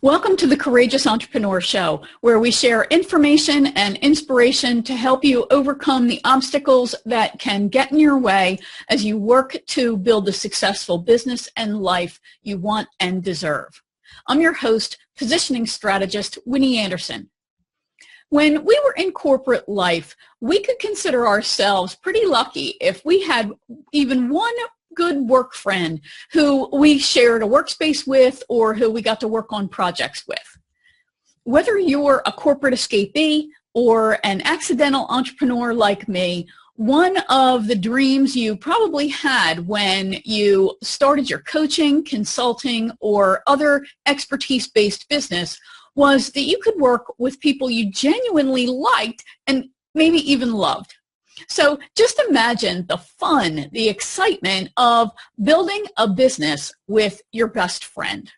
Welcome to the Courageous Entrepreneur Show, where we share information and inspiration to help you overcome the obstacles that can get in your way as you work to build the successful business and life you want and deserve. I'm your host, positioning strategist, Winnie Anderson. When we were in corporate life, we could consider ourselves pretty lucky if we had even one good work friend who we shared a workspace with or who we got to work on projects with. Whether you're a corporate escapee or an accidental entrepreneur like me, one of the dreams you probably had when you started your coaching, consulting, or other expertise-based business was that you could work with people you genuinely liked and maybe even loved. So just imagine the fun, the excitement of building a business with your best friend.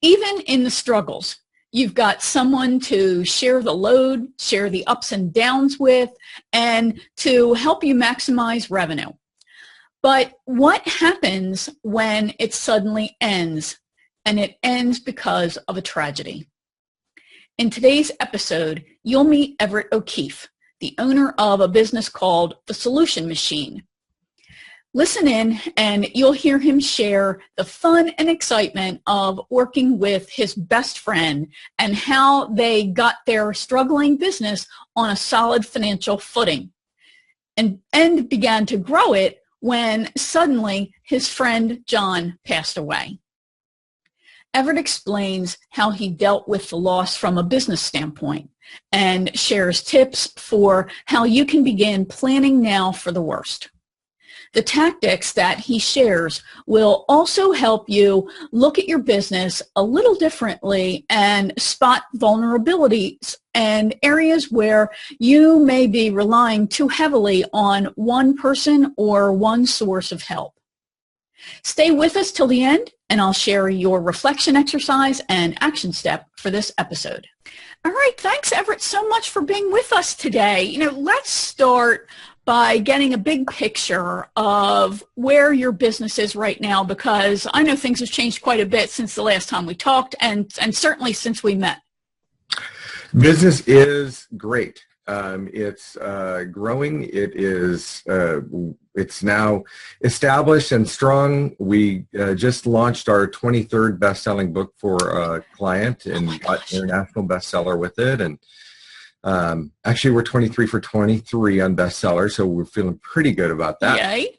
Even in the struggles, you've got someone to share the load, share the ups and downs with, and to help you maximize revenue. But what happens when it suddenly ends, and it ends because of a tragedy? In today's episode, you'll meet Everett O'Keefe, the owner of a business called The Solution Machine. Listen in and you'll hear him share the fun and excitement of working with his best friend and how they got their struggling business on a solid financial footing and began to grow it when suddenly his friend John passed away. Everett explains how he dealt with the loss from a business standpoint and shares tips for how you can begin planning now for the worst. The tactics that he shares will also help you look at your business a little differently and spot vulnerabilities and areas where you may be relying too heavily on one person or one source of help. Stay with us till the end, and I'll share your reflection exercise and action step for this episode. All right, thanks, Everett, so much for being with us today. Let's start by getting a big picture of where your business is right now, because I know things have changed quite a bit since the last time we talked, and certainly since we met. Business is great. It's growing. It's now established and strong. We just launched our 23rd best-selling book for a client and got international bestseller with it. And actually, we're 23 for 23 on bestseller, so we're feeling pretty good about that. Yay.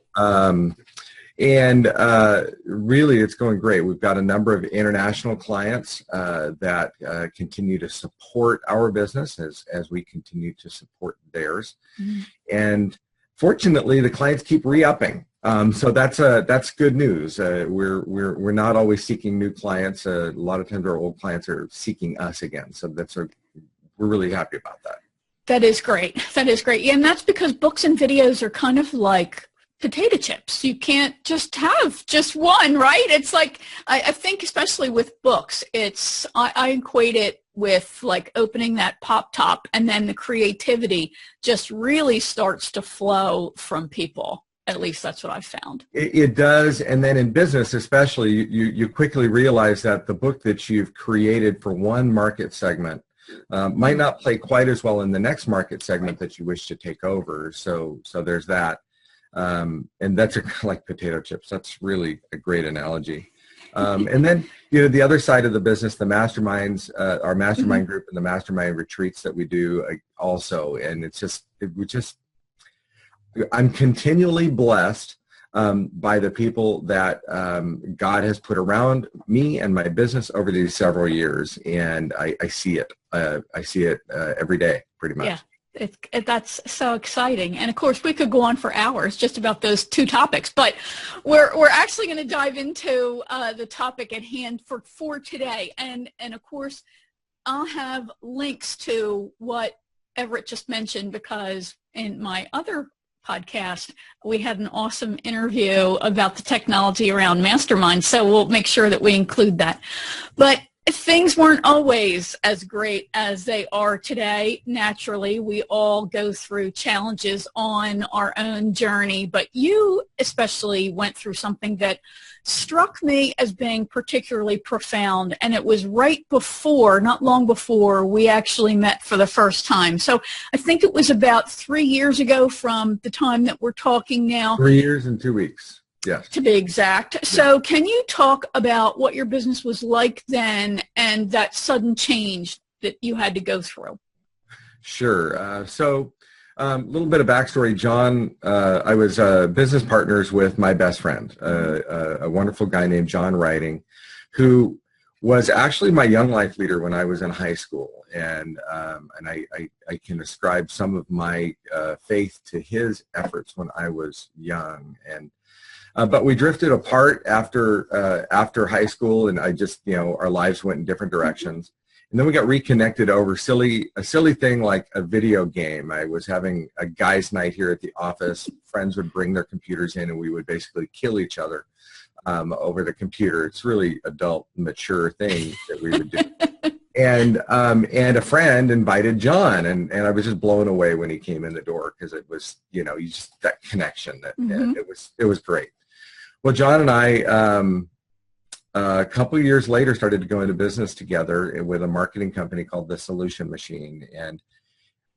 Really, it's going great. We've got a number of international clients that continue to support our business as we continue to support theirs. Mm-hmm. And fortunately, the clients keep re-upping. So that's good news. We're not always seeking new clients. A lot of times our old clients are seeking us again. So we're really happy about that. That is great. That is great. Yeah, and that's because books and videos are kind of like potato chips. You can't just have just one, right? It's like, I think especially with books, I equate it with like opening that pop top, and then the creativity just really starts to flow from people. At least that's what I've found. It does. And then in business especially, you quickly realize that the book that you've created for one market segment might not play quite as well in the next market segment that you wish to take over. So there's that. And that's like potato chips. That's really a great analogy. And then, the other side of the business, the masterminds, our mastermind group and the mastermind retreats that we do also. And I'm continually blessed by the people that God has put around me and my business over these several years. And I see it. I see it every day, pretty much. Yeah. That's so exciting. And of course, we could go on for hours just about those two topics, but we're actually going to dive into the topic at hand for today. And of course, I'll have links to what Everett just mentioned, because in my other podcast, we had an awesome interview about the technology around masterminds. So we'll make sure that we include that. But things weren't always as great as they are today. Naturally, we all go through challenges on our own journey, but you especially went through something that struck me as being particularly profound, and it was right before, not long before, we actually met for the first time. So I think it was about 3 years ago from the time that we're talking now. 3 years and 2 weeks. Yes. To be exact. So can you talk about what your business was like then and that sudden change that you had to go through? Sure. So a little bit of backstory. John, I was business partners with my best friend, a wonderful guy named John Writing, who was actually my young life leader when I was in high school. And I can ascribe some of my faith to his efforts when I was young. And but we drifted apart after high school, and I just, our lives went in different directions. And then we got reconnected over a silly thing like a video game. I was having a guys' night here at the office. Friends would bring their computers in, and we would basically kill each other over the computer. It's really adult, mature thing that we would do. And a friend invited John, and I was just blown away when he came in the door because it was, you just that connection that it was great. Well, John and I, a couple of years later, started to go into business together with a marketing company called The Solution Machine. And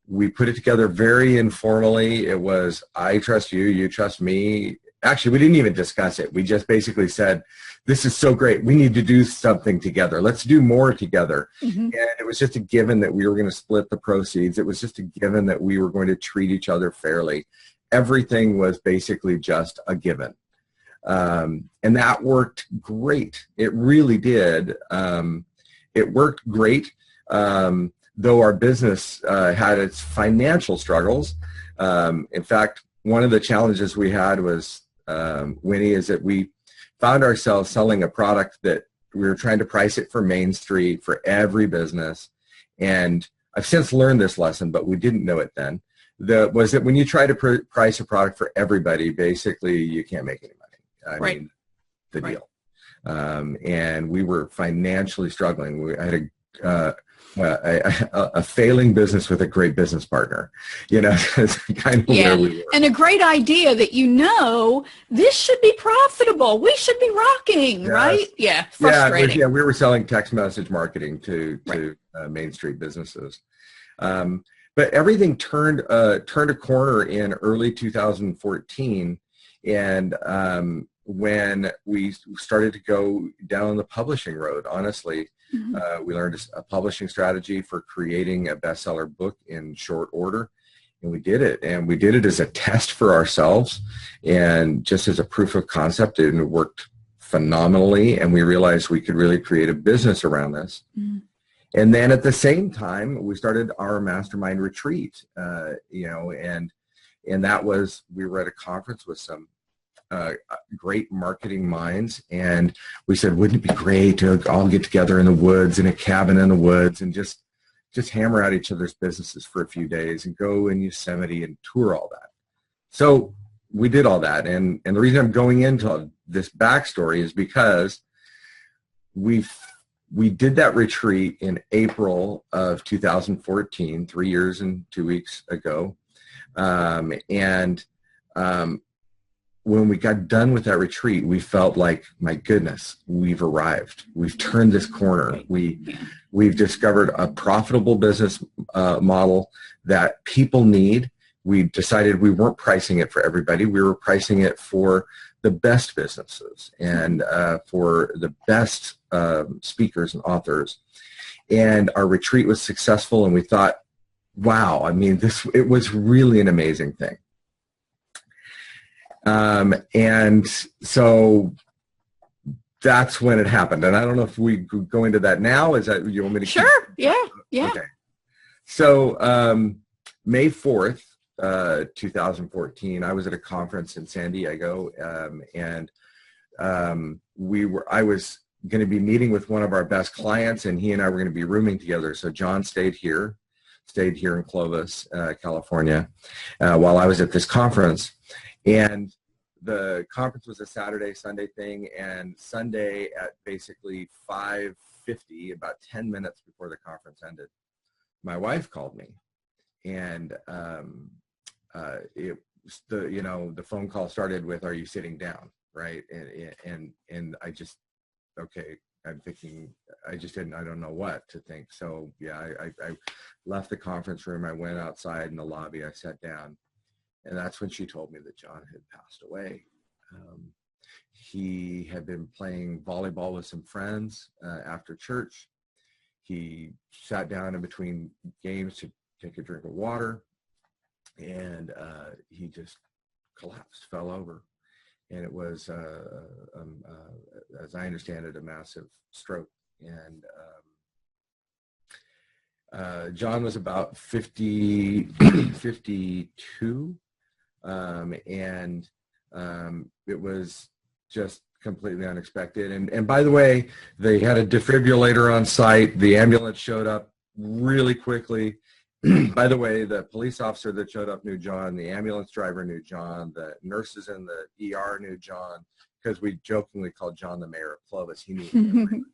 we put it together very informally. It was, I trust you, you trust me. Actually, we didn't even discuss it. We just basically said, this is so great. We need to do something together. Let's do more together. And it was just a given that we were going to split the proceeds. It was just a given that we were going to treat each other fairly. Everything was basically just a given. And that worked great. It really did. It worked great, though our business had its financial struggles. In fact, one of the challenges we had was, Winnie, is that we found ourselves selling a product that we were trying to price it for Main Street for every business. And I've since learned this lesson, but we didn't know it then. Was that when you try to price a product for everybody, basically you can't make any money. I mean, the deal. And we were financially struggling. I had a failing business with a great business partner. It's kind of where we were. And a great idea that this should be profitable. We should be rocking, right? Yeah, frustrating. We were selling text message marketing to Main Street businesses. But everything turned a corner in early 2014. And when we started to go down the publishing road, honestly, we learned a publishing strategy for creating a bestseller book in short order. And we did it. And we did it as a test for ourselves and just as a proof of concept. And it worked phenomenally. And we realized we could really create a business around this. And then at the same time, we started our mastermind retreat, and that was, we were at a conference with some great marketing minds, and we said, wouldn't it be great to all get together in the woods, in a cabin in the woods, and just hammer out each other's businesses for a few days and go in Yosemite and tour all that. So we did all that, and the reason I'm going into this backstory is because we did that retreat in April of 2014, 3 years and 2 weeks ago. When we got done with that retreat, we felt like, my goodness, we've arrived. We've turned this corner. We've discovered a profitable business model that people need. We decided we weren't pricing it for everybody. We were pricing it for the best businesses and for the best speakers and authors. And our retreat was successful, and we thought, wow, it was really an amazing thing. And so that's when it happened. And I don't know if we go into that now. Is that, you want me to? Sure. Yeah. Okay. So May 4th, 2014, I was at a conference in San Diego, and I was going to be meeting with one of our best clients, and he and I were going to be rooming together. So John stayed here in Clovis, California, while I was at this conference. And the conference was a Saturday, Sunday thing, and Sunday at basically 5:15 8:50, about 10 minutes before the conference ended, my wife called me, and the phone call started with, "Are you sitting down?" Right, and I just, okay, I'm thinking, I don't know what to think. So yeah, I left the conference room. I went outside in the lobby. I sat down, and that's when she told me that John had passed away. He had been playing volleyball with some friends after church. He sat down in between games to take a drink of water, and he just collapsed, fell over. And it was, as I understand it, a massive stroke. And John was about 52, and it was just completely unexpected. And by the way, they had a defibrillator on site. The ambulance showed up really quickly. By the way, the police officer that showed up knew John. The ambulance driver knew John. The nurses in the ER knew John, because we jokingly called John the mayor of Clovis. He knew everyone.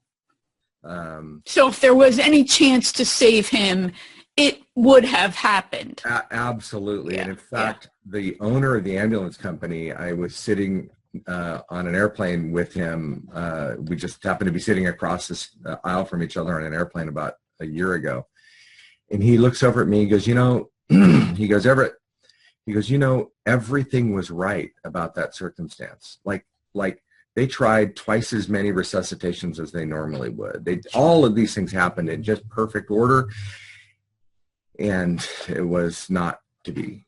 So if there was any chance to save him, it would have happened. Absolutely. Yeah. And in fact, the owner of the ambulance company, I was sitting on an airplane with him. We just happened to be sitting across this aisle from each other on an airplane about a year ago. And he looks over at me, he goes, he goes, "Everett," he goes, "everything was right about that circumstance. Like they tried twice as many resuscitations as they normally would. All of these things happened in just perfect order. And it was not to be,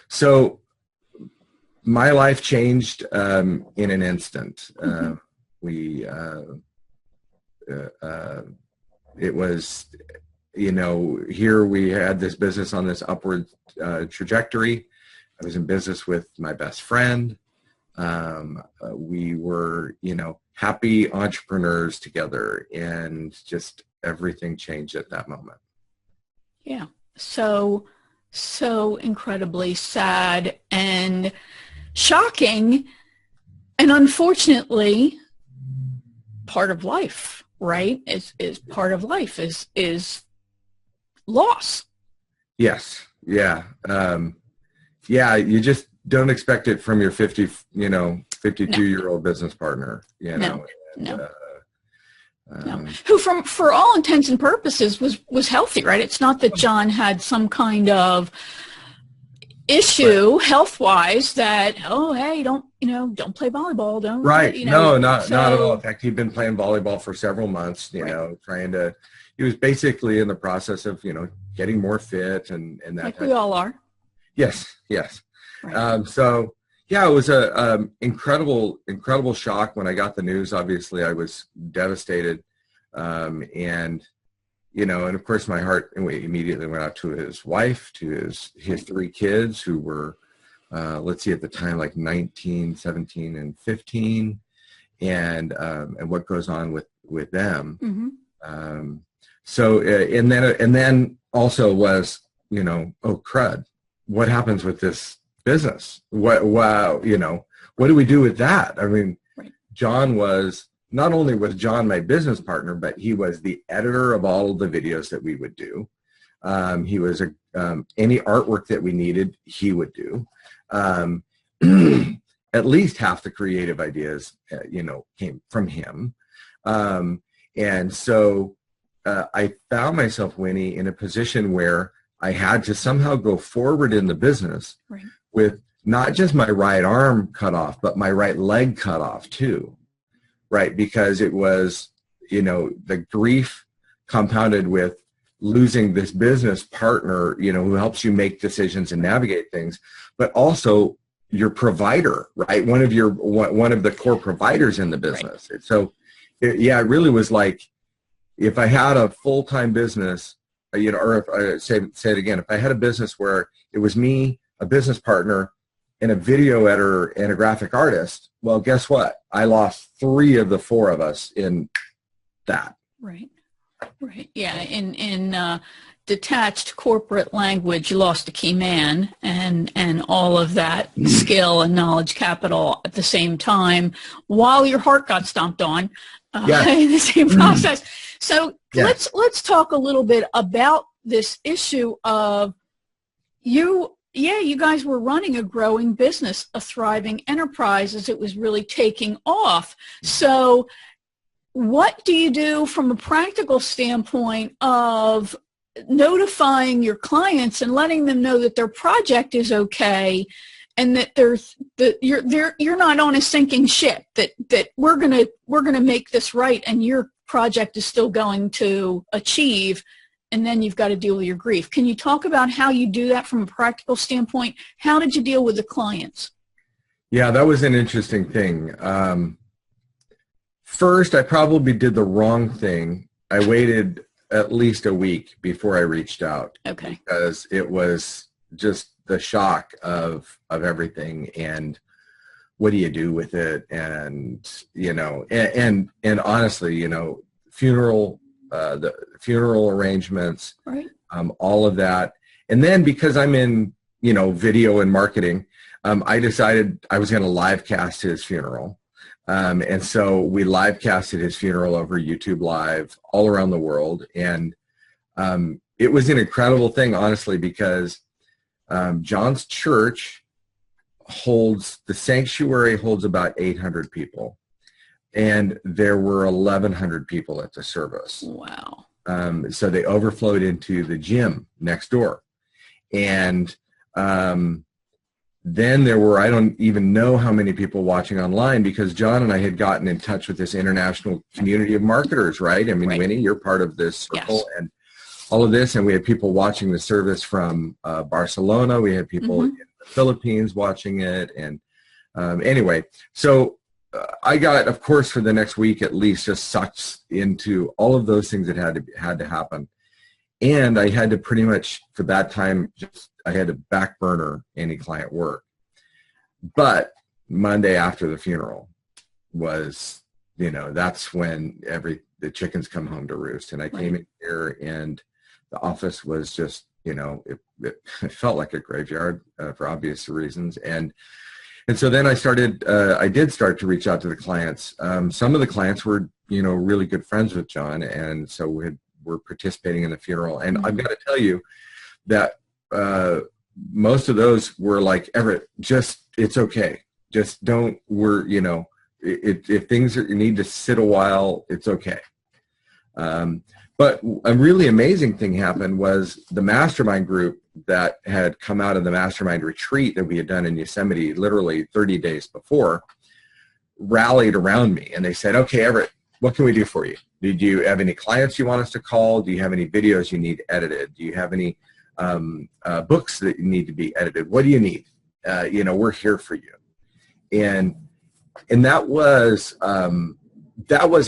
So my life changed in an instant. It was, here we had this business on this upward trajectory. I was in business with my best friend. We were, happy entrepreneurs together, and just everything changed at that moment. Yeah. So incredibly sad and shocking, and unfortunately part of life. Right, is part of life, is loss. Yes, yeah, you just don't expect it from your 52-year-old business partner, No. Who, for all intents and purposes, was healthy, right? It's not that John had some kind of issue health-wise that, oh, hey, don't play volleyball, don't. Right. No, not at all. In fact, he'd been playing volleyball for several months, he was basically in the process of, getting more fit and that. Like we all are. Yes. Right. So yeah, it was a incredible shock when I got the news. Obviously I was devastated. And of course my heart immediately went out to his wife, to his 3 kids, who were, let's see, at the time, like 19, 17, and 15, and what goes on with them. Mm-hmm. So, and then also was, oh crud, what happens with this business? What do we do with that? I mean, right. John was, not only was John my business partner, but he was the editor of all of the videos that we would do. He was any artwork that we needed, he would do. At least half the creative ideas, came from him. And so I found myself, Winnie, in a position where I had to somehow go forward in the business, right, with not just my right arm cut off, but my right leg cut off too. Right, because it was, the grief compounded with losing this business partner, who helps you make decisions and navigate things, but also your provider, right? One of the core providers in the business. Right. So, it really was like, if I had a full-time business, or if I say it again, if I had a business where it was me, a business partner, and a video editor and a graphic artist, well, guess what? I lost 3 of the 4 of us in that. Right. Yeah. detached corporate language, you lost a key man and all of that skill and knowledge capital at the same time while your heart got stomped on in the same process. So let's talk a little bit about this issue of you guys were running a growing business, a thriving enterprise as it was really taking off. So what do you do from a practical standpoint of notifying your clients and letting them know that their project is okay and that you're not on a sinking ship, that we're gonna make this right and your project is still going to achieve, and then you've got to deal with your grief. Can you talk about how you do that from a practical standpoint? How did you deal with the clients? Yeah, that was an interesting thing. First, I probably did the wrong thing. I waited at least a week before I reached out. Okay. Because it was just the shock of everything, and what do you do with it? And, and honestly, the funeral arrangements, right. All of that. And then because I'm in, video and marketing, I decided I was going to live cast his funeral. And so we live casted his funeral over YouTube Live all around the world. And it was an incredible thing, honestly, because John's church the sanctuary holds about 800 people. And there were 1,100 people at the service. Wow. So they overflowed into the gym next door. And then there were, I don't even know how many people watching online, because John and I had gotten in touch with this international community of marketers, right? I mean, right. Winnie, you're part of this circle. Yes. And all of this. And we had people watching the service from Barcelona. We had people in the Philippines watching it. And anyway, so I got, of course, for the next week at least, just sucked into all of those things that had to happen. And I had to pretty much, for that time, I had to back burner any client work. But Monday after the funeral was, that's when the chickens come home to roost. And I came in here, and the office was just, it felt like a graveyard for obvious reasons. And so then I did start to reach out to the clients. Some of the clients were, really good friends with John. And so we're participating in the funeral. And I've got to tell you that most of those were like, Everett, it's okay. Just don't, if things need to sit a while, it's okay. But a really amazing thing happened was the mastermind group that had come out of the mastermind retreat that we had done in Yosemite literally 30 days before rallied around me, and they said, okay, Everett, what can we do for you? Did you have any clients you want us to call? Do you have any videos you need edited? Do you have any books that need to be edited? What do you need? We're here for you. And that was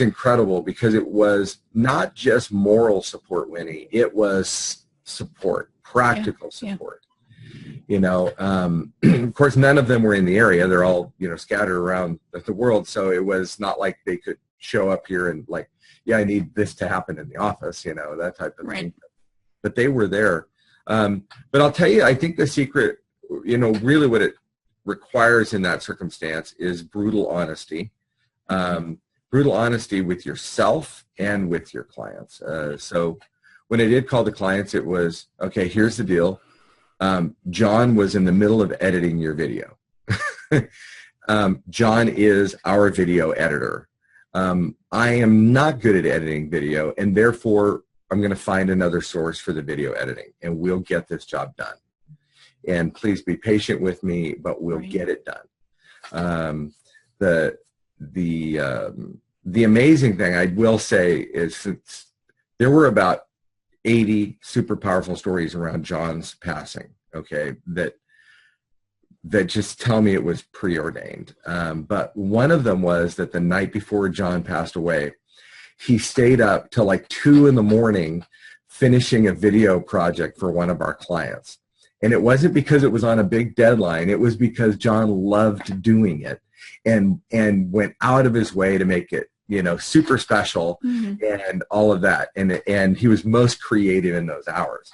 incredible, because it was not just moral support, Winnie. It was support, practical support. Of course, none of them were in the area. They're all, scattered around the world. So it was not like they could show up here and like, yeah, I need this to happen in the office, that type of thing. But they were there. But I'll tell you, I think the secret, really what it requires in that circumstance is brutal honesty. Brutal honesty with yourself and with your clients. So when I did call the clients, it was, okay, here's the deal. John was in the middle of editing your video. John is our video editor. I am not good at editing video, and therefore I'm going to find another source for the video editing, and we'll get this job done. And please be patient with me, but we'll get it done. The amazing thing I will say is, since there were about 80 super powerful stories around John's passing, okay, that just tell me it was preordained. But one of them was that the night before John passed away, he stayed up till like 2 a.m. finishing a video project for one of our clients. And it wasn't because it was on a big deadline. It was because John loved doing it and went out of his way to make it super special and all of that. And he was most creative in those hours.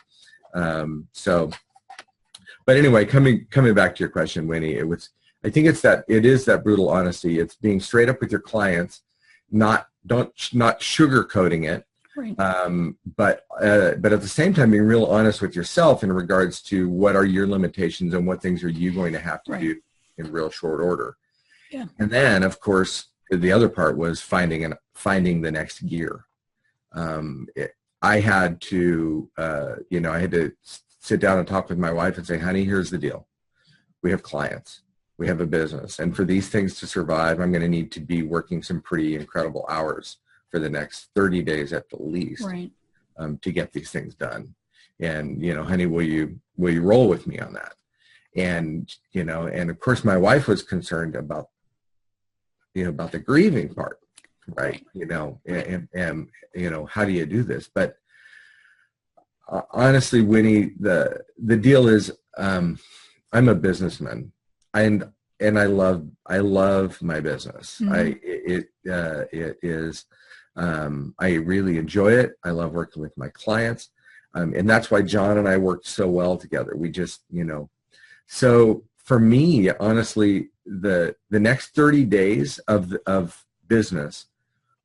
But anyway, coming back to your question, Winnie, I think it is that brutal honesty. It's being straight up with your clients, not sugarcoating it. Right. But at the same time, being real honest with yourself in regards to what are your limitations and what things are you going to have to do in real short order. Yeah. And then, of course, the other part was finding the next gear. I had to sit down and talk with my wife and say, honey, here's the deal. We have clients. We have a business. And for these things to survive, I'm going to need to be working some pretty incredible hours for the next 30 days at the least, to get these things done. And, honey, will you roll with me on that? And, and of course my wife was concerned about the grieving part, right? And how do you do this? But honestly, Winnie, the deal is, I'm a businessman, and I love my business. It is. I really enjoy it. I love working with my clients. And that's why John and I worked so well together. We just, so for me, honestly, the next 30 days of business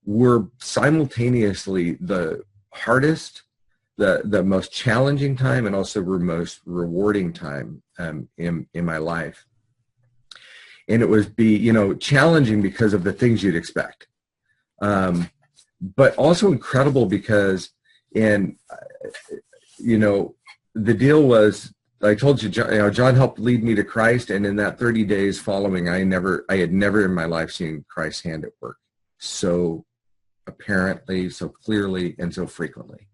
were simultaneously the hardest, the most challenging time, and also the most rewarding time in my life. And it was challenging because of the things you'd expect. But also incredible because, the deal was, I told you, John helped lead me to Christ, and in that 30 days following, I had never in my life seen Christ's hand at work so apparently, so clearly, and so frequently.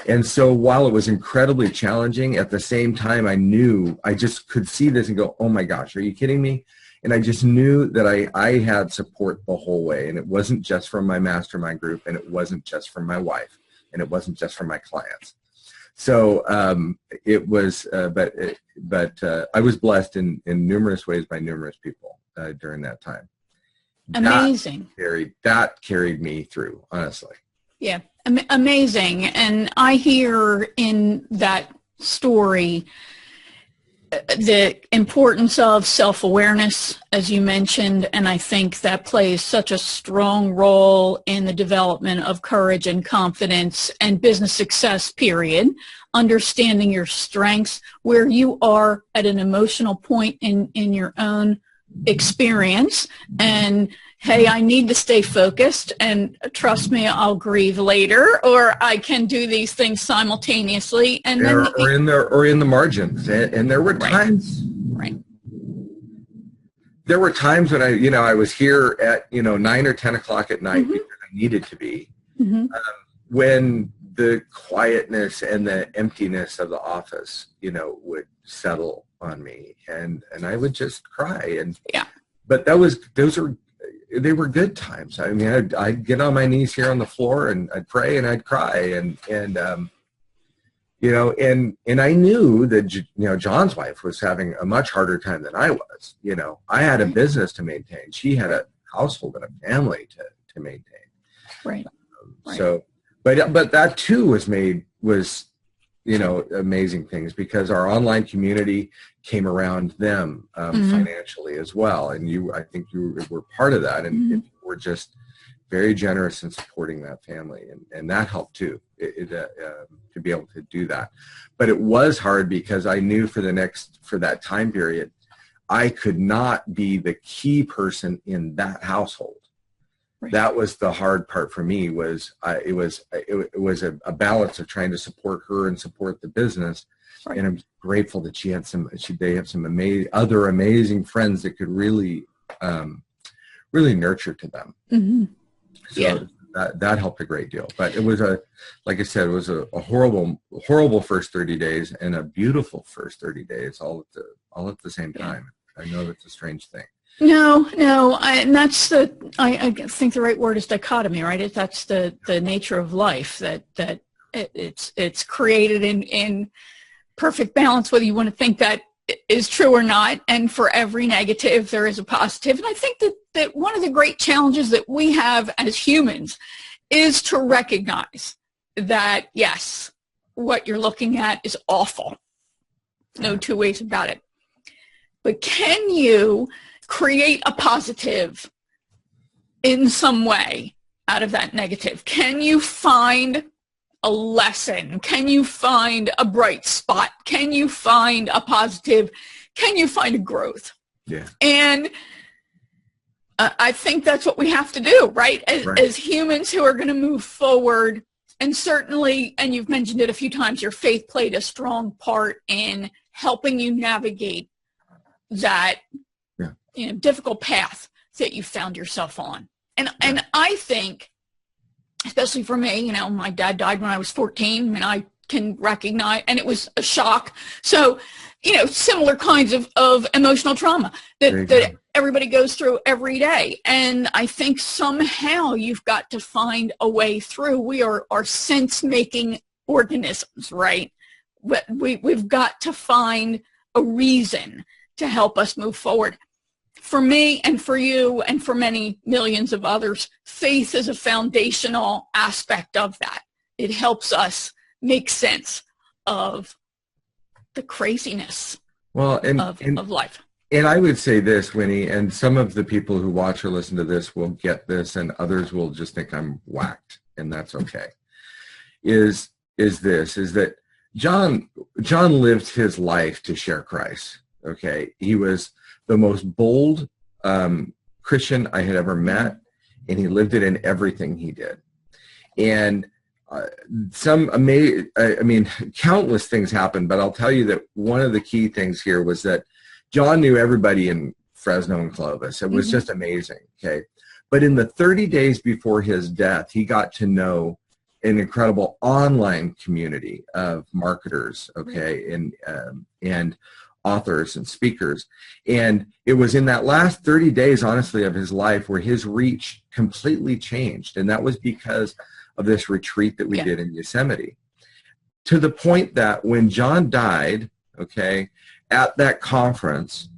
And so while it was incredibly challenging, at the same time, I just could see this and go, oh my gosh, are you kidding me? And I just knew that I had support the whole way. And it wasn't just from my mastermind group, and it wasn't just from my wife, and it wasn't just from my clients. So it was, but I was blessed in numerous ways by numerous people during that time. Amazing. That carried me through, honestly. Yeah, amazing. And I hear in that story the importance of self-awareness, as you mentioned, and I think that plays such a strong role in the development of courage and confidence and business success, period. Understanding your strengths, where you are at an emotional point in your own experience, and hey, I need to stay focused, and trust me, I'll grieve later, or I can do these things simultaneously. And then or in the margins. And there were times, there were times when I was here at 9 or 10 o'clock at night because I needed to be, when the quietness and the emptiness of the office would settle on me, and I would just cry. But they were good times. I mean, I'd get on my knees here on the floor, and I'd pray, and I'd cry, and I knew that John's wife was having a much harder time than I was. I had a business to maintain. She had a household and a family to maintain. Right. So, but that too was amazing things, because our online community came around them financially as well. And I think you were part of that, and we're just very generous in supporting that family. And that helped too, to be able to do that. But it was hard because I knew for that time period, I could not be the key person in that household. Right. That was the hard part for me. It was a balance of trying to support her and support the business. Right. And I'm grateful that they have some amazing friends that could really nurture to them. So that helped a great deal. But it was like I said, it was a horrible first 30 days and a beautiful first 30 days all at the same time. I know that's a strange thing. No, and that's I think the right word is dichotomy, right? That's the nature of life, that it's created in perfect balance, whether you want to think that is true or not, and for every negative there is a positive. And I think that one of the great challenges that we have as humans is to recognize that, yes, what you're looking at is awful. No two ways about it. But can you create a positive in some way out of that negative? Can you find a lesson? Can you find a bright spot? Can you find a positive? Can you find a growth? Yeah. And I think that's what we have to do, right? As humans who are going to move forward. And certainly, and you've mentioned it a few times, your faith played a strong part in helping you navigate that difficult path that you found yourself on. And I think, especially for me, my dad died when I was 14, and I can recognize, and it was a shock. So, similar kinds of emotional trauma that everybody goes through every day. And I think somehow you've got to find a way through. We are sense-making organisms, right? We've got to find a reason to help us move forward. For me and for you and for many millions of others, faith is a foundational aspect of that. It helps us make sense of the craziness of life. And I would say this, Winnie, and some of the people who watch or listen to this will get this, and others will just think I'm whacked, and that's okay. Is that John lived his life to share Christ. Okay, he was the most bold Christian I had ever met, and he lived it in everything he did. And countless things happened, but I'll tell you that one of the key things here was that John knew everybody in Fresno and Clovis. It was just amazing, okay? But in the 30 days before his death, he got to know an incredible online community of marketers, okay, and authors and speakers. And it was in that last 30 days, honestly, of his life where his reach completely changed. And that was because of this retreat that we did in Yosemite. To the point that when John died, okay, at that conference,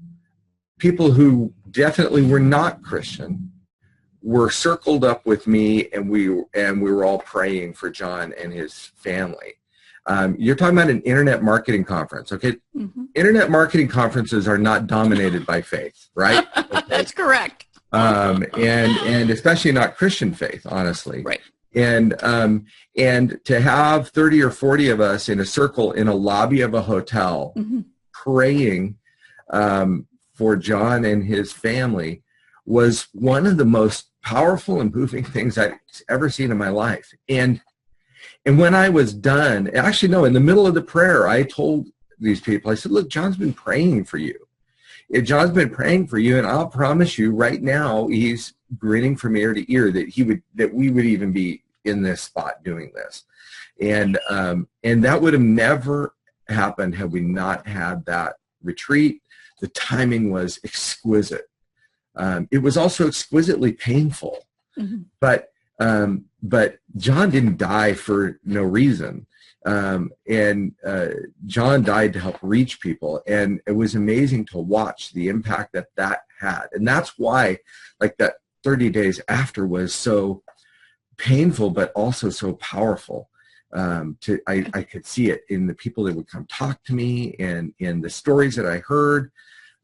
people who definitely were not Christian were circled up with me, and we were all praying for John and his family. You're talking about an internet marketing conference, okay? Internet marketing conferences are not dominated by faith, right? Okay. That's correct. And especially not Christian faith, honestly. Right. And to have 30 or 40 of us in a circle in a lobby of a hotel praying for John and his family was one of the most powerful and moving things I've ever seen in my life. And when I was done, actually, no, in the middle of the prayer, I told these people, I said, look, John's been praying for you. John's been praying for you, and I'll promise you right now, he's grinning from ear to ear that we would even be in this spot doing this. And that would have never happened had we not had that retreat. The timing was exquisite. It was also exquisitely painful, but John didn't die for no reason. John died to help reach people, and it was amazing to watch the impact that had. And that's why, like, that 30 days after was so painful, but also so powerful. I could see it in the people that would come talk to me, and in the stories that I heard.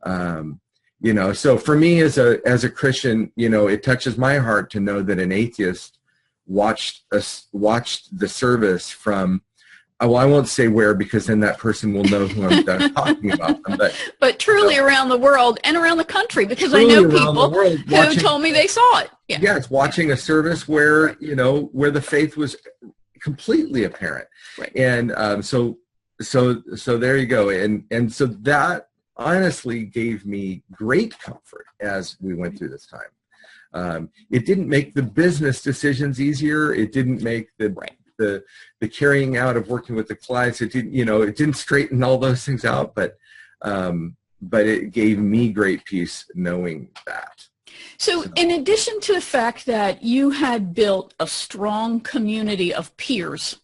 So for me as a Christian, it touches my heart to know that an atheist watched the service from, well, I won't say where, because then that person will know who I'm talking about them. But truly around the world and around the country, because I know people who told me they saw it. Yeah, it's watching a service where, where the faith was completely apparent. Right. And so there you go. And so that honestly gave me great comfort as we went through this time. It didn't make the business decisions easier. It didn't make the carrying out of working with the clients. It didn't straighten all those things out, but it gave me great peace knowing that. So in addition to the fact that you had built a strong community of peers,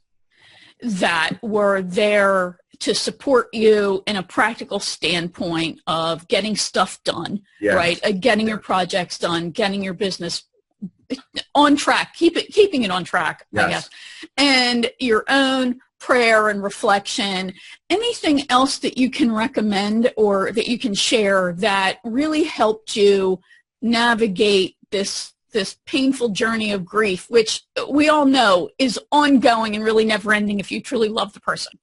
that were there to support you in a practical standpoint of getting stuff done, Yes. right? Getting your projects done, getting your business on track, keeping it on track, Yes. I guess, and your own prayer and reflection. Anything else that you can recommend or that you can share that really helped you navigate this painful journey of grief, which we all know is ongoing and really never ending if you truly love the person,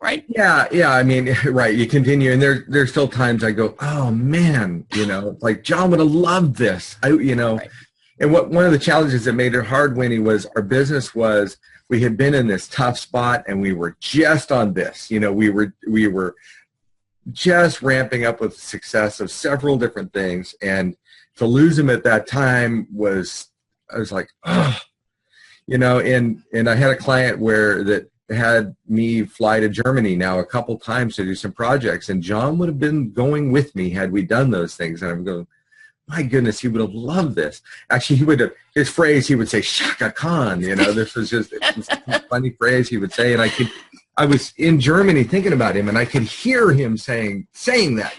right? Yeah. I mean, right. You continue, and there's still times I go, oh man, like John would have loved this. Right. And one of the challenges that made it hard, Winnie, was our business was, we had been in this tough spot and we were just on this, we were just ramping up with the success of several different things. And to lose him at that time I was like, oh, and I had a client that had me fly to Germany now a couple times to do some projects, and John would have been going with me had we done those things. And I'm going, my goodness, he would have loved this. Actually, his phrase, he would say, Shaka Khan, this was just a funny phrase he would say. And I was in Germany thinking about him, and I could hear him saying that,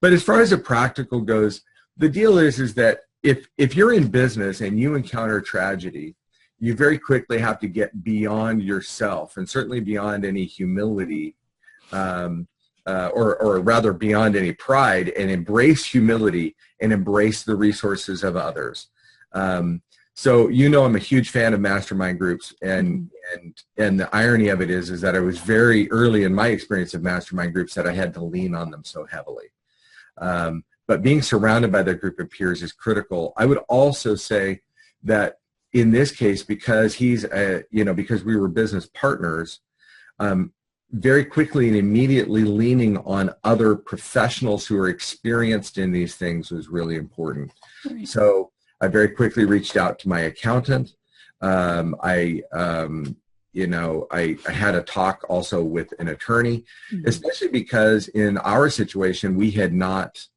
but as far as the practical goes, the deal is that if you're in business and you encounter tragedy, you very quickly have to get beyond yourself, and certainly beyond any humility, or rather beyond any pride, and embrace humility and embrace the resources of others. So I'm a huge fan of mastermind groups, and the irony of it is that I was very early in my experience of mastermind groups that I had to lean on them so heavily. But being surrounded by that group of peers is critical. I would also say that in this case, because because we were business partners, very quickly and immediately leaning on other professionals who are experienced in these things was really important. Right. So I very quickly reached out to my accountant. I had a talk also with an attorney, especially because in our situation, we had not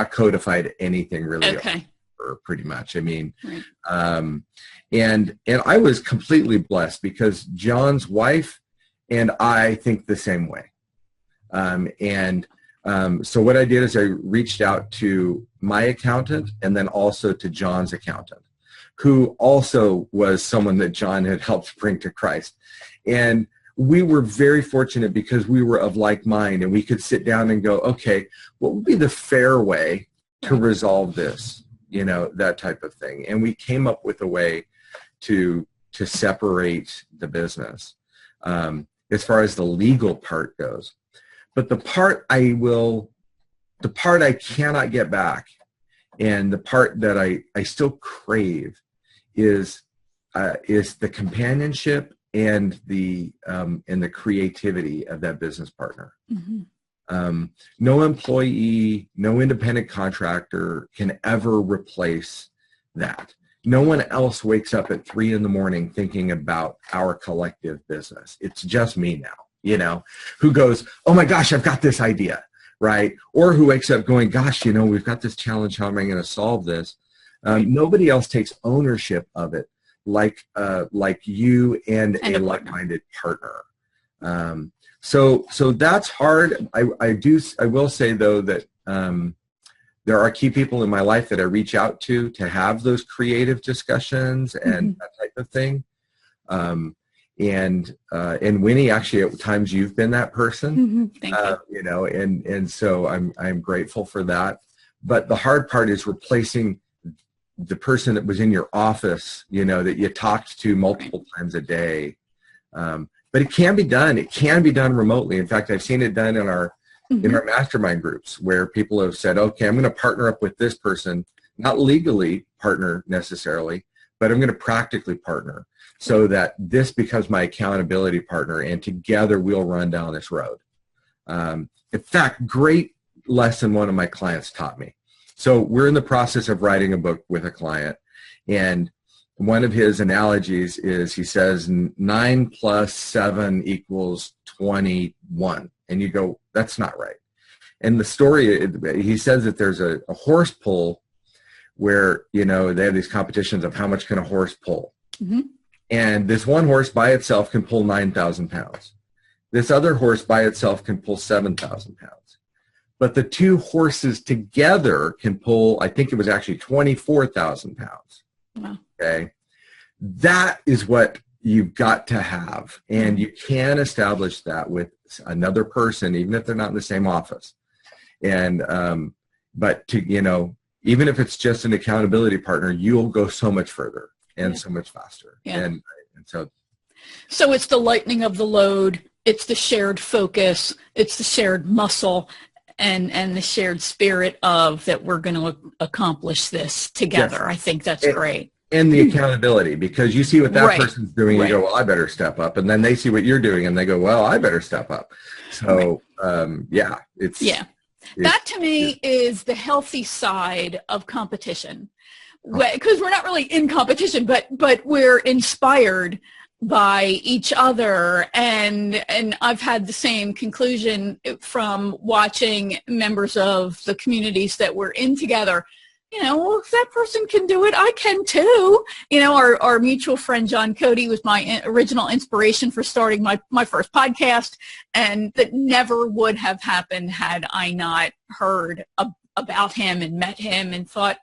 codified anything really. Okay. Pretty much. I mean, right. And I was completely blessed because John's wife and I think the same way. So what I did is I reached out to my accountant and then also to John's accountant, who also was someone that John had helped bring to Christ. And we were very fortunate because we were of like mind, and we could sit down and go, okay, what would be the fair way to resolve this? That type of thing. And we came up with a way to separate the business as far as the legal part goes. But the part I cannot get back, and the part that I still crave is the companionship and the creativity of that business partner. Mm-hmm. No employee, no independent contractor can ever replace that. No one else wakes up at 3 a.m. thinking about our collective business. It's just me now, who goes, oh my gosh, I've got this idea, right? Or who wakes up going, gosh, we've got this challenge. How am I going to solve this? Nobody else takes ownership of it like you and a like-minded partner. So that's hard. I will say though that there are key people in my life that I reach out to have those creative discussions and that type of thing. And Winnie, actually at times you've been that person, Thank you. And so I'm grateful for that. But the hard part is replacing the person that was in your office, that you talked to multiple times a day. But it can be done. It can be done remotely. In fact, I've seen it done in our mastermind groups where people have said, okay, I'm going to partner up with this person, not legally partner necessarily, but I'm going to practically partner so that this becomes my accountability partner, and together we'll run down this road. In fact, great lesson one of my clients taught me. So we're in the process of writing a book with a client, and one of his analogies is he says 9 plus 7 equals 21. And you go, that's not right. And the story, he says that there's a horse pull where, they have these competitions of how much can a horse pull. Mm-hmm. And this one horse by itself can pull 9,000 pounds. This other horse by itself can pull 7,000 pounds. But the two horses together can pull, I think it was actually 24,000 pounds. Wow. Okay. That is what you've got to have. And you can establish that with another person, even if they're not in the same office. And, but to, you know, even if it's just an accountability partner, you'll go so much further and so much faster. Yeah. And so it's the lightening of the load. It's the shared focus. It's the shared muscle and the shared spirit of that we're going to accomplish this together. Yes. I think that's great. And the accountability, because you see what that person's doing, you go, well, I better step up. And then they see what you're doing and they go, well, I better step up. So, that to me is the healthy side of competition, because we're not really in competition, but we're inspired by each other. And I've had the same conclusion from watching members of the communities that we're in together. You know, well, if that person can do it, I can too. You know, our mutual friend John Cody was my original inspiration for starting my first podcast, and that never would have happened had I not heard about him and met him and thought,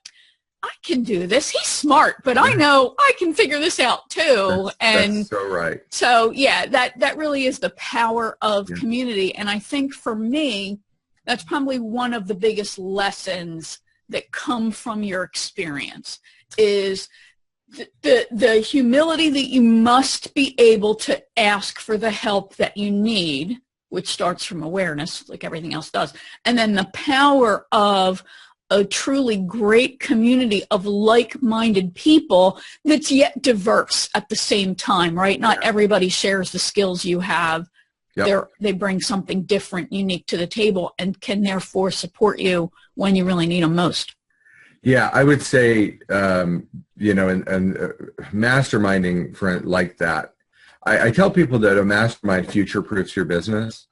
I can do this. He's smart, but I know I can figure this out too. That's so right. So yeah, that really is the power of community. And I think for me, that's probably one of the biggest lessons that come from your experience is the humility that you must be able to ask for the help that you need, which starts from awareness, like everything else does. And then the power of a truly great community of like-minded people that's yet diverse at the same time, right? Not everybody shares the skills you have. Yep. They bring something different, unique to the table, and can therefore support you when you really need them most. Yeah, I would say, you know, and masterminding for like that. I tell people that a mastermind future-proofs your business.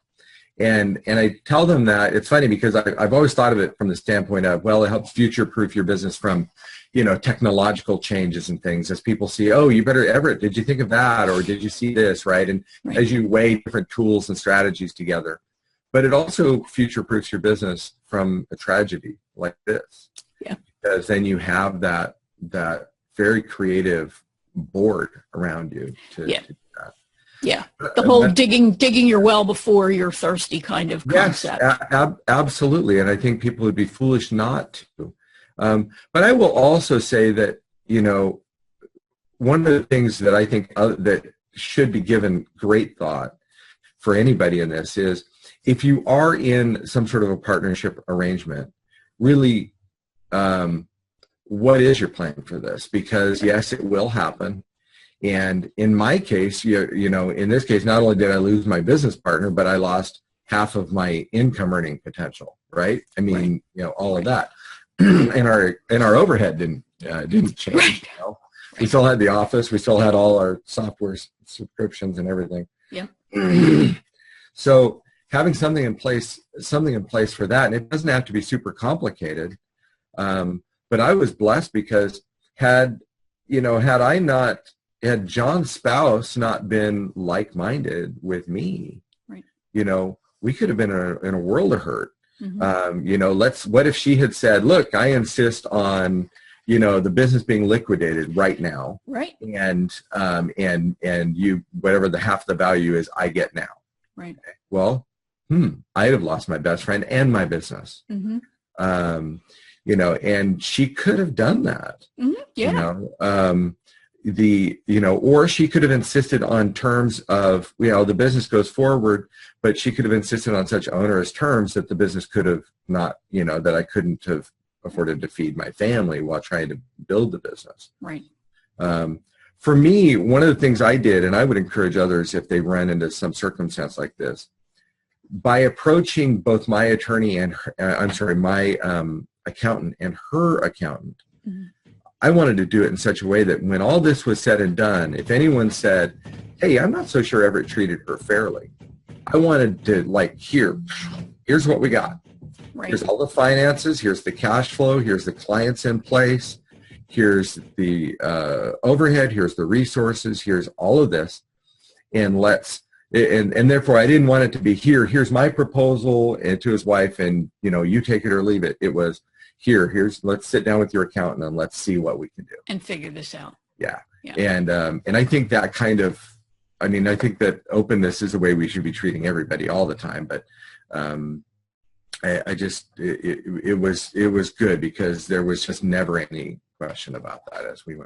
And I tell them that it's funny because I've always thought of it from the standpoint of, well, it helps future-proof your business from, you know, technological changes and things. As people see, oh, you better, Everett, did you think of that? Or did you see this, right? And as you weigh different tools and strategies together. But it also future-proofs your business from a tragedy like this. Yeah. Because then you have that very creative board around you to do that. Yeah, the whole digging your well before you're thirsty kind of concept. Yes, absolutely. And I think people would be foolish not to. But I will also say that, you know, one of the things that I think that should be given great thought for anybody in this is if you are in some sort of a partnership arrangement, really, what is your plan for this? Because yes, it will happen. And in my case, you know, in this case, not only did I lose my business partner, but I lost half of my income earning potential, right? I mean, you know, all of that. and our overhead didn't change. You know? We still had the office. We still had all our software subscriptions and everything. Yeah. So having something in place for that, and it doesn't have to be super complicated. But I was blessed because had John's spouse not been like-minded with me, you know, we could have been in a world of hurt. Mm-hmm. You know, what if she had said, look, I insist on, you know, the business being liquidated right now. Right. And you, whatever the half the value is, I get now. Right. Okay. Well, I'd have lost my best friend and my business. Mm-hmm. You know, and she could have done that. Mm-hmm. Yeah. You know, or she could have insisted on terms of, you know, the business goes forward, but she could have insisted on such onerous terms that the business could have not, you know, that I couldn't have afforded to feed my family while trying to build the business. Right. For me, one of the things I did, and I would encourage others if they run into some circumstance like this, by approaching both my attorney and my accountant and her accountant, mm-hmm. I wanted to do it in such a way that when all this was said and done, if anyone said, hey, I'm not so sure Everett treated her fairly, I wanted to, like, here's what we got. Right. Here's all the finances. Here's the cash flow. Here's the clients in place. here's the overhead, here's the resources, here's all of this, and and therefore I didn't want it to be here's my proposal and to his wife, and you take it or leave it. It was let's sit down with your accountant and let's see what we can do and figure this out. Yeah. And I think that I think that openness is the way we should be treating everybody all the time, but it was good because there was just never any question about that as we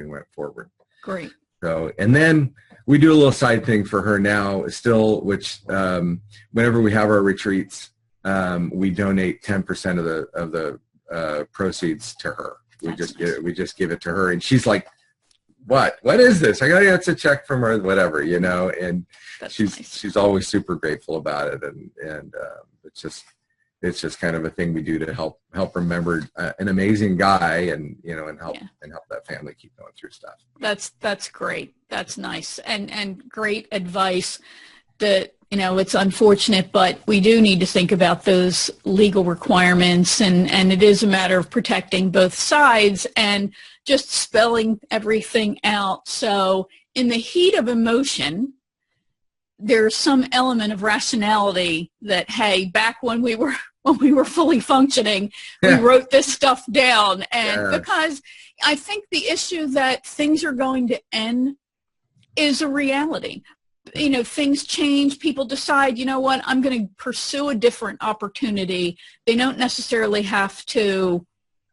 went forward. Great. So, and then we do a little side thing for her now still, which whenever we have our retreats, we donate 10% of the proceeds to her. We just give it to her, and she's like, what is this? I gotta get a check from her, whatever, and That's she's nice. she's always super grateful about it, and it's just kind of a thing we do to help remember an amazing guy, and help that family keep going through stuff. That's great. That's nice, and great advice. That it's unfortunate, but we do need to think about those legal requirements, and it is a matter of protecting both sides and just spelling everything out. So in the heat of emotion, there's some element of rationality that, hey, back when we were fully functioning, we wrote this stuff down. And because I think the issue that things are going to end is a reality. Things change. People decide, what, I'm going to pursue a different opportunity. They don't necessarily have to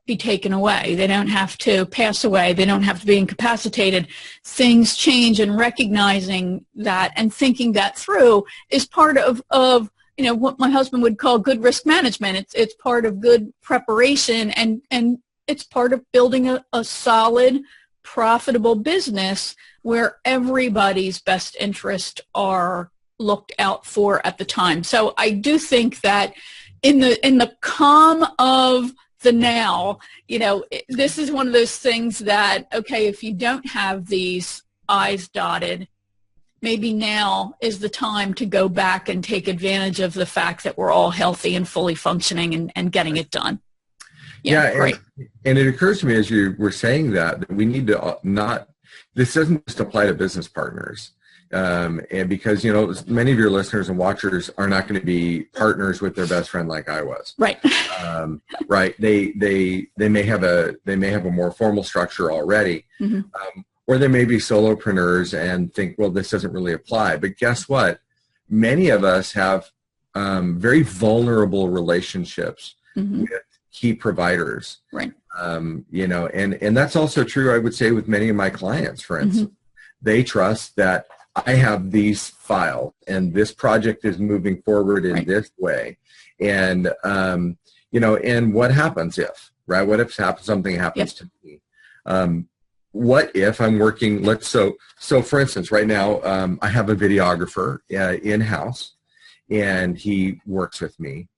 be taken away. They don't have to pass away. They don't have to be incapacitated. Things change, and recognizing that and thinking that through is part of what my husband would call good risk management. It's part of good preparation, and it's part of building a solid, profitable business where everybody's best interests are looked out for at the time. So I do think that in the calm of the now, this is one of those things that, okay, if you don't have these I's dotted, maybe now is the time to go back and take advantage of the fact that we're all healthy and fully functioning and getting it done. Yeah, great. And it occurs to me as you were saying that we need to this doesn't just apply to business partners. And because, many of your listeners and watchers are not going to be partners with their best friend like I was. Right. Right. They may have a more formal structure already, or they may be solopreneurs and think, well, this doesn't really apply. But guess what? Many of us have very vulnerable relationships with key providers. Right. And that's also true, I would say, with many of my clients, for instance. They trust that I have these files and this project is moving forward in this way. And, and what happens if, right? What if something happens to me? What if I'm working, so for instance, right now, I have a videographer in-house, and he works with me.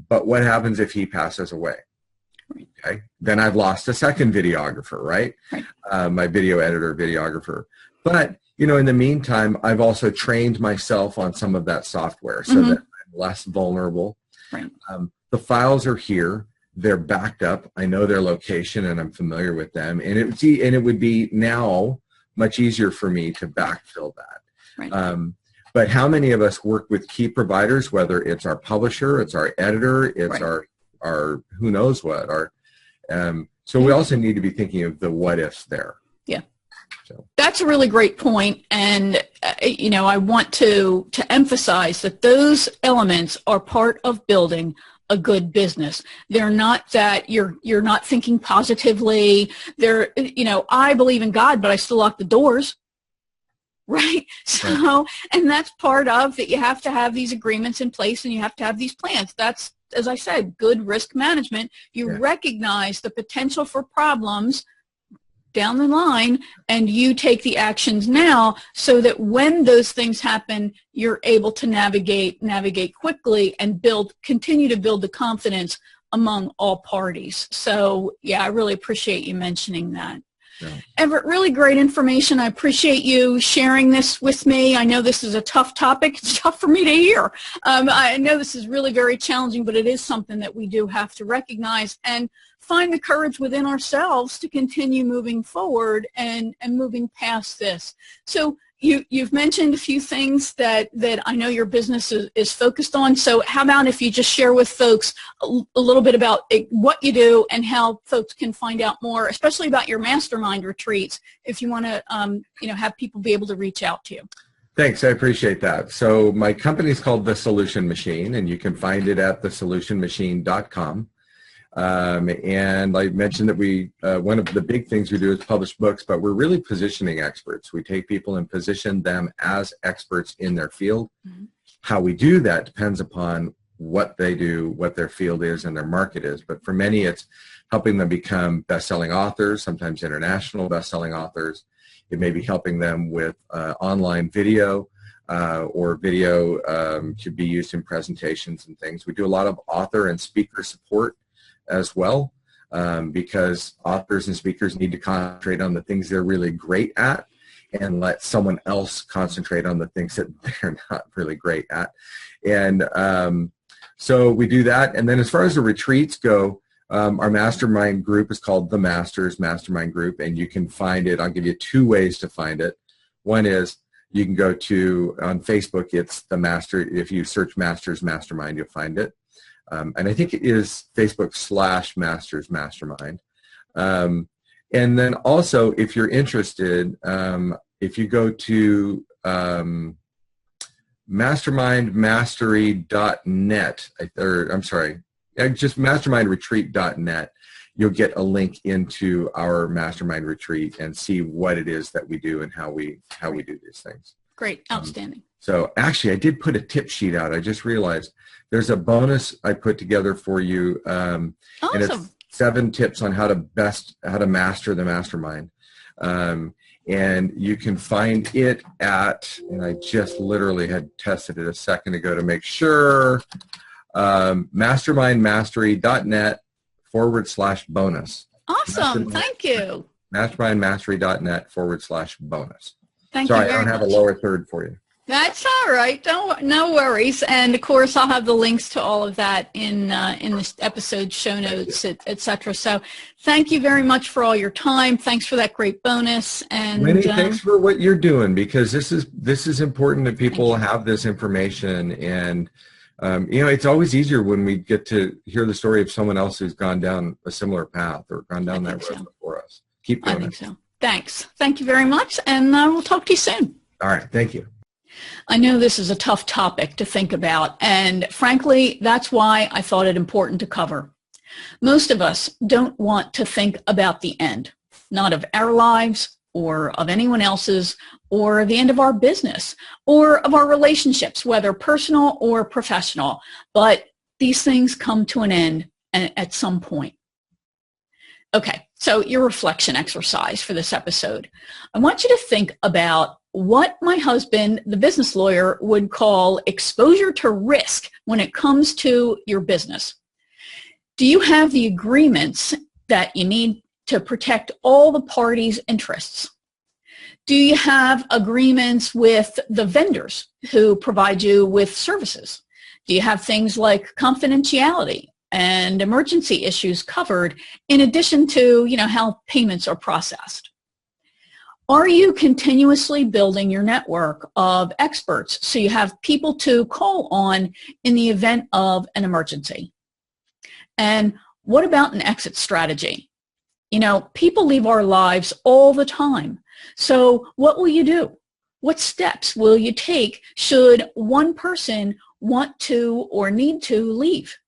But what happens if he passes away? Okay, then I've lost a second videographer, right? My video editor, videographer. But, in the meantime, I've also trained myself on some of that software so that I'm less vulnerable. Right. The files are here. They're backed up. I know their location, and I'm familiar with them. And it would be now much easier for me to backfill that. Right. But how many of us work with key providers, whether it's our publisher, it's our editor, it's our who knows what. So we also need to be thinking of the what ifs there. Yeah. So that's a really great point. And, I want to emphasize that those elements are part of building a good business. They're not that you're not thinking positively. I believe in God, but I still lock the doors. Right. So, and that's part of that. You have to have these agreements in place, and you have to have these plans. That's, as I said, good risk management. You recognize the potential for problems down the line, and you take the actions now so that when those things happen, you're able to navigate quickly and continue to build the confidence among all parties. So, I really appreciate you mentioning that. Yeah. Everett, really great information. I appreciate you sharing this with me. I know this is a tough topic. It's tough for me to hear. I know this is really very challenging, but it is something that we do have to recognize. And find the courage within ourselves to continue moving forward and moving past this. So you've mentioned a few things that I know your business is focused on. So how about if you just share with folks a little bit about what you do and how folks can find out more, especially about your mastermind retreats, if you want to have people be able to reach out to you. Thanks, I appreciate that. So my company is called The Solution Machine, and you can find it at thesolutionmachine.com. And I mentioned that one of the big things we do is publish books, but we're really positioning experts. We take people and position them as experts in their field. Mm-hmm. How we do that depends upon what they do, what their field is, and their market is. But for many, it's helping them become best-selling authors, sometimes international best-selling authors. It may be helping them with online video, or video should be used in presentations and things. We do a lot of author and speaker support as well, because authors and speakers need to concentrate on the things they're really great at and let someone else concentrate on the things that they're not really great at. And so we do that. And then as far as the retreats go, our mastermind group is called The Masters Mastermind Group, and you can find it. I'll give you 2 ways to find it. One is you can go on Facebook, it's The Master. If you search Masters Mastermind, you'll find it. And I think it is Facebook/Masters Mastermind. And then also, if you're interested, if you go to mastermindmastery.net, just mastermindretreat.net, you'll get a link into our mastermind retreat and see what it is that we do and how we do these things. Great, outstanding. So actually, I did put a tip sheet out. I just realized there's a bonus I put together for you, awesome. And it's 7 tips on how to master the mastermind. And you can find it at, and I just literally had tested it a second ago to make sure, mastermindmastery.net/bonus. Awesome, thank you. mastermindmastery.net/bonus. Thank Sorry, you very I don't have much. a lower third for you. That's all right. No worries. And of course, I'll have the links to all of that in this episode show notes, etc. So, thank you very much for all your time. Thanks for that great bonus. And many thanks for what you're doing, because this is important that people have this information. And it's always easier when we get to hear the story of someone else who's gone down a similar path or gone down that road before us. Keep going. I think so. Thanks. Thank you very much, and we'll talk to you soon. All right. Thank you. I know this is a tough topic to think about, and frankly, that's why I thought it important to cover. Most of us don't want to think about the end, not of our lives or of anyone else's, or the end of our business or of our relationships, whether personal or professional. But these things come to an end at some point. Okay, so your reflection exercise for this episode. I want you to think about what my husband, the business lawyer, would call exposure to risk when it comes to your business. Do you have the agreements that you need to protect all the parties' interests? Do you have agreements with the vendors who provide you with services? Do you have things like confidentiality and emergency issues covered, in addition to, how payments are processed? Are you continuously building your network of experts so you have people to call on in the event of an emergency? And what about an exit strategy? People leave our lives all the time. So what will you do? What steps will you take should one person want to or need to leave?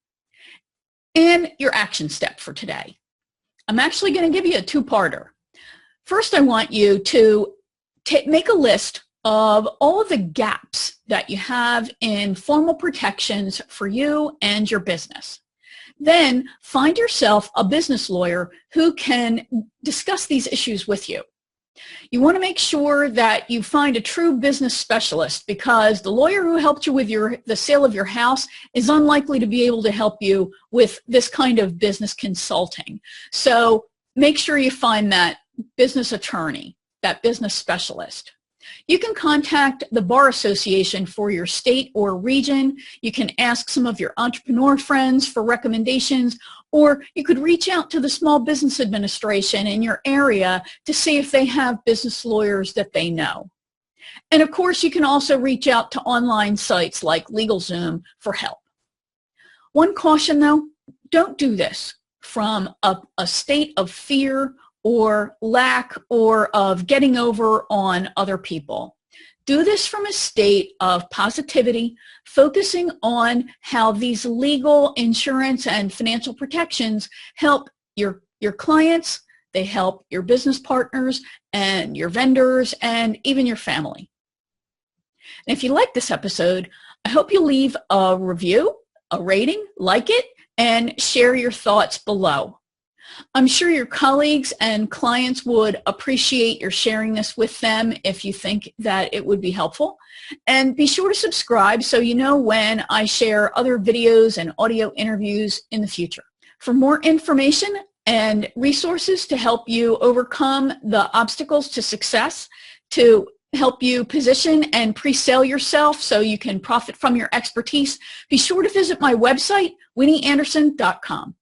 And your action step for today. I'm actually going to give you a 2-parter. First, I want you to make a list of all of the gaps that you have in formal protections for you and your business. Then find yourself a business lawyer who can discuss these issues with you. You want to make sure that you find a true business specialist, because the lawyer who helped you with the sale of your house is unlikely to be able to help you with this kind of business consulting. So make sure you find that business attorney, that business specialist. You can contact the Bar Association for your state or region. You can ask some of your entrepreneur friends for recommendations, Or you could reach out to the Small Business Administration in your area to see if they have business lawyers that they know. And of course, you can also reach out to online sites like LegalZoom for help. One caution though, don't do this from a state of fear or lack or of getting over on other people. Do this from a state of positivity, focusing on how these legal, insurance, and financial protections help your clients, they help your business partners and your vendors and even your family. And if you like this episode, I hope you leave a review, a rating, like it, and share your thoughts below. I'm sure your colleagues and clients would appreciate your sharing this with them if you think that it would be helpful. And be sure to subscribe so you know when I share other videos and audio interviews in the future. For more information and resources to help you overcome the obstacles to success, to help you position and pre-sale yourself so you can profit from your expertise, be sure to visit my website, winnieanderson.com.